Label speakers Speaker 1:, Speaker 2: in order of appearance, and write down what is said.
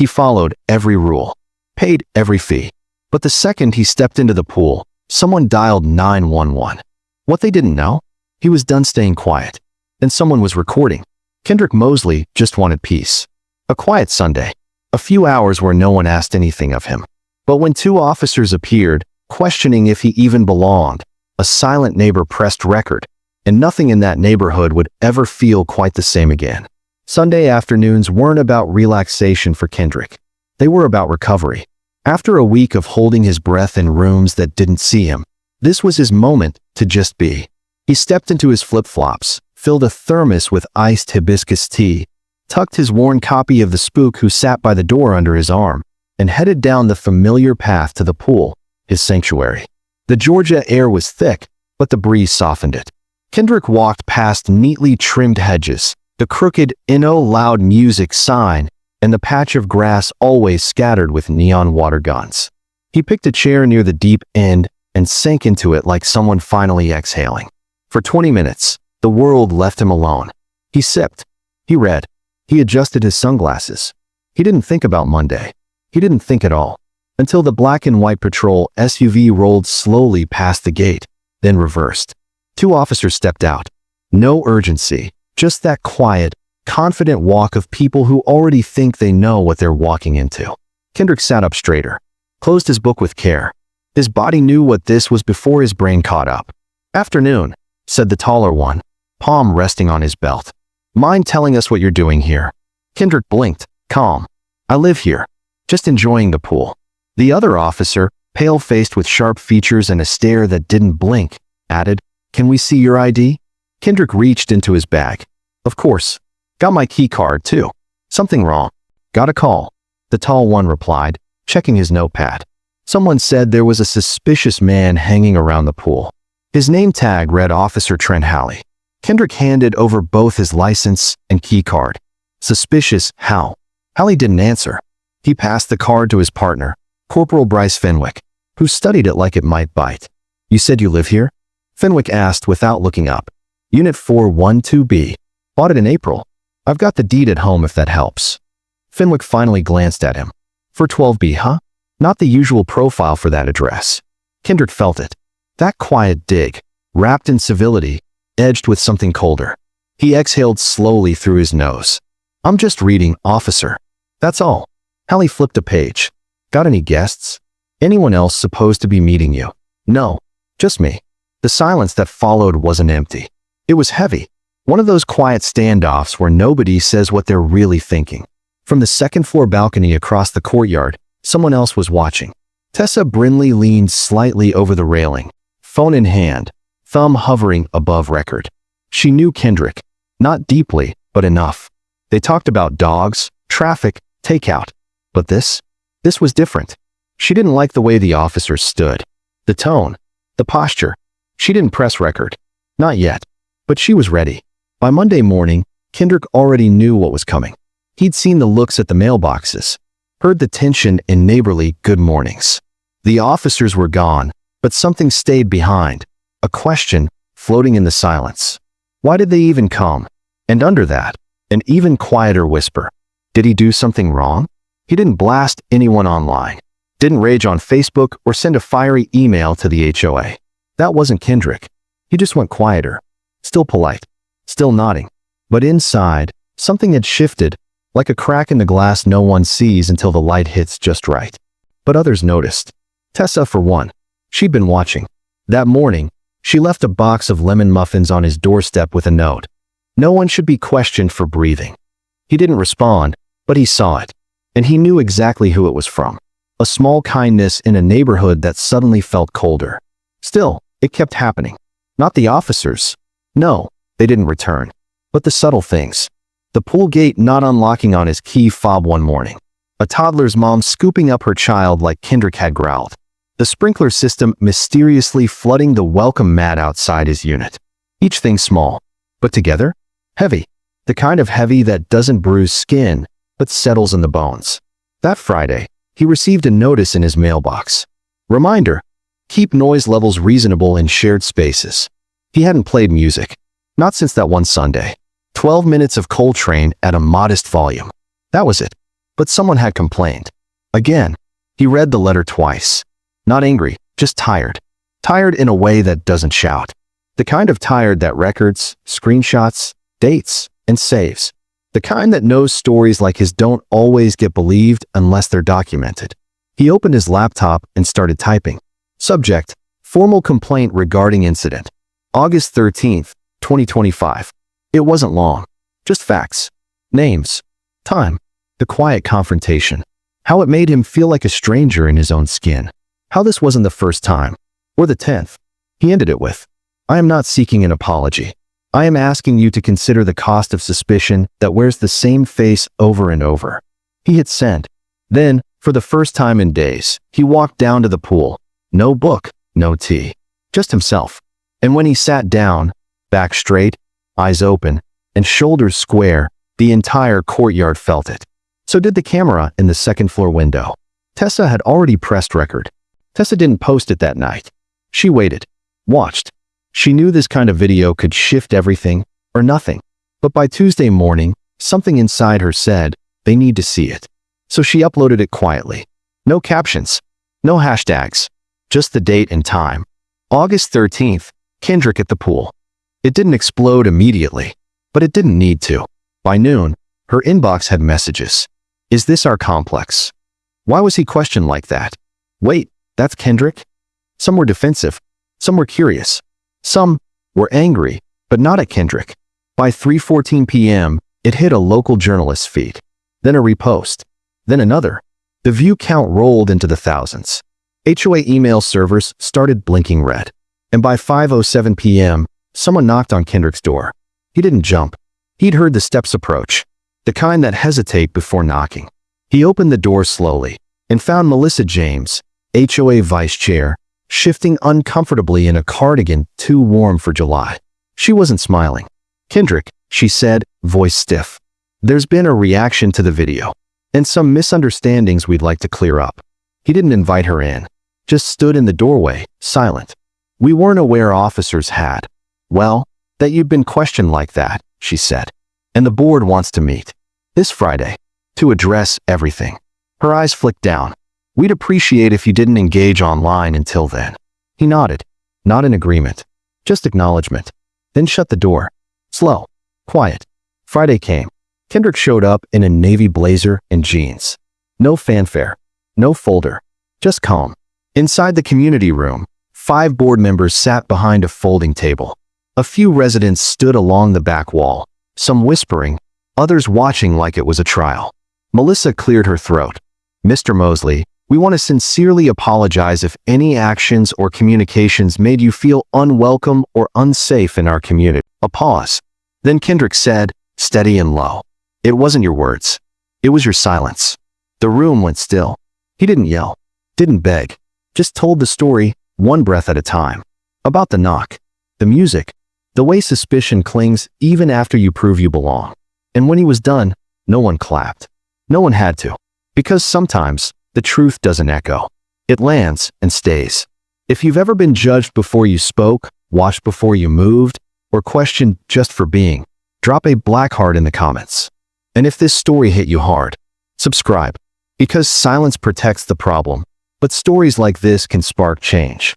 Speaker 1: He followed every rule, paid every fee. But the second he stepped into the pool, someone dialed 911. What they didn't know? He was done staying quiet. And someone was recording. Kendrick Mosley just wanted peace. A quiet Sunday. A few hours where no one asked anything of him. But when two officers appeared, questioning if he even belonged, a silent neighbor pressed record, and nothing in that neighborhood would ever feel quite the same again. Sunday afternoons weren't about relaxation for Kendrick. They were about recovery. After a week of holding his breath in rooms that didn't see him, this was his moment to just be. He stepped into his flip-flops, filled a thermos with iced hibiscus tea, tucked his worn copy of The Spook Who Sat by the Door under his arm, and headed down the familiar path to the pool, his sanctuary. The Georgia air was thick, but the breeze softened it. Kendrick walked past neatly trimmed hedges, the crooked "Inno Loud Music" sign, and the patch of grass always scattered with neon water guns. He picked a chair near the deep end and sank into it like someone finally exhaling. For 20 minutes, the world left him alone. He sipped. He read. He adjusted his sunglasses. He didn't think about Monday. He didn't think at all. Until the black and white patrol SUV rolled slowly past the gate, then reversed. Two officers stepped out. No urgency, just that quiet, confident walk of people who already think they know what they're walking into. Kendrick sat up straighter, closed his book with care. His body knew what this was before his brain caught up. "Afternoon," said the taller one, palm resting on his belt. "Mind telling us what you're doing here?" Kendrick blinked, calm. "I live here, just enjoying the pool." The other officer, pale-faced with sharp features and a stare that didn't blink, added, "Can we see your ID?" Kendrick reached into his bag. "Of course. Got my key card, too." "Something wrong?" "Got a call," the tall one replied, checking his notepad. Someone said there was a suspicious man hanging around the pool. His name tag read Officer Trent Halley. Kendrick handed over both his license and key card. Suspicious how? Halley didn't answer. He passed the card to his partner, Corporal Bryce Fenwick, who studied it like it might bite. "You said you live here?" Fenwick asked without looking up. "Unit 412B. Bought it in April. I've got the deed at home if that helps." Fenwick finally glanced at him. "412B, huh? Not the usual profile for that address." Kendrick felt it. That quiet dig, wrapped in civility, edged with something colder. He exhaled slowly through his nose. "I'm just reading, officer. That's all." Halley flipped a page. "Got any guests? Anyone else supposed to be meeting you?" "No, just me." The silence that followed wasn't empty. It was heavy. One of those quiet standoffs where nobody says what they're really thinking. From the second-floor balcony across the courtyard, someone else was watching. Tessa Brinley leaned slightly over the railing, phone in hand, thumb hovering above record. She knew Kendrick, not deeply, but enough. They talked about dogs, traffic, takeout. But this was different. She didn't like the way the officers stood. The tone, the posture. She didn't press record. Not yet. But she was ready. By Monday morning, Kendrick already knew what was coming. He'd seen the looks at the mailboxes, heard the tension in neighborly good mornings. The officers were gone, but something stayed behind. A question floating in the silence. Why did they even come? And under that, an even quieter whisper. Did he do something wrong? He didn't blast anyone online, didn't rage on Facebook or send a fiery email to the HOA. That wasn't Kendrick. He just went quieter, still polite, still nodding. But inside, something had shifted, like a crack in the glass no one sees until the light hits just right. But others noticed. Tessa, for one. She'd been watching. That morning, she left a box of lemon muffins on his doorstep with a note. No one should be questioned for breathing. He didn't respond, but he saw it. And he knew exactly who it was from. A small kindness in a neighborhood that suddenly felt colder. Still, it kept happening. Not the officers. No, they didn't return. But the subtle things. The pool gate not unlocking on his key fob one morning. A toddler's mom scooping up her child like Kendrick had growled. The sprinkler system mysteriously flooding the welcome mat outside his unit. Each thing small, but together, heavy. The kind of heavy that doesn't bruise skin, but settles in the bones. That Friday, he received a notice in his mailbox. Reminder, keep noise levels reasonable in shared spaces. He hadn't played music. Not since that one Sunday. 12 minutes of Coltrane at a modest volume. That was it. But someone had complained. Again, he read the letter twice. Not angry, just tired. Tired in a way that doesn't shout. The kind of tired that records, screenshots, dates, and saves. The kind that knows stories like his don't always get believed unless they're documented. He opened his laptop and started typing. Subject: formal complaint regarding incident. August 13th, 2025. It wasn't long. Just facts. Names. Time. The quiet confrontation. How it made him feel like a stranger in his own skin. How this wasn't the first time. Or the 10th. He ended it with, "I am not seeking an apology. I am asking you to consider the cost of suspicion that wears the same face over and over." He hit send. Then, for the first time in days, he walked down to the pool. No book, no tea. Just himself. And when he sat down, back straight, eyes open, and shoulders square, the entire courtyard felt it. So did the camera in the second-floor window. Tessa had already pressed record. Tessa didn't post it that night. She waited. Watched. She knew this kind of video could shift everything or nothing. But by Tuesday morning, something inside her said, they need to see it. So she uploaded it quietly. No captions. No hashtags. Just the date and time. August 13th, Kendrick at the pool. It didn't explode immediately, but it didn't need to. By noon, her inbox had messages. Is this our complex? Why was he questioned like that? Wait, that's Kendrick? Some were defensive. Some were curious. Some were angry, but not at Kendrick. By 3:14 p.m., it hit a local journalist's feed. Then a repost. Then another. The view count rolled into the thousands. HOA email servers started blinking red. And by 5:07 p.m., someone knocked on Kendrick's door. He didn't jump. He'd heard the steps approach. The kind that hesitate before knocking. He opened the door slowly and found Melissa James, HOA vice chair, shifting uncomfortably in a cardigan too warm for July. She wasn't smiling. "Kendrick," she said, voice stiff. "There's been a reaction to the video, and some misunderstandings we'd like to clear up." He didn't invite her in. Just stood in the doorway, silent. "We weren't aware officers had." "Well, that you've been questioned like that," she said. "And the board wants to meet. This Friday. To address everything." Her eyes flicked down. "We'd appreciate if you didn't engage online until then." He nodded. Not in agreement. Just acknowledgement. Then shut the door. Slow. Quiet. Friday came. Kendrick showed up in a navy blazer and jeans. No fanfare. No folder. Just calm. Inside the community room, 5 board members sat behind a folding table. A few residents stood along the back wall, some whispering, others watching like it was a trial. Melissa cleared her throat. "Mr. Mosley, we want to sincerely apologize if any actions or communications made you feel unwelcome or unsafe in our community." A pause. Then Kendrick said, steady and low, "It wasn't your words. It was your silence." The room went still. He didn't yell, didn't beg, just told the story, one breath at a time. About the knock, the music, the way suspicion clings even after you prove you belong. And when he was done, no one clapped. No one had to. Because sometimes, the truth doesn't echo. It lands and stays. If you've ever been judged before you spoke, watched before you moved, or questioned just for being, drop a black heart in the comments. And if this story hit you hard, subscribe. Because silence protects the problem, but stories like this can spark change.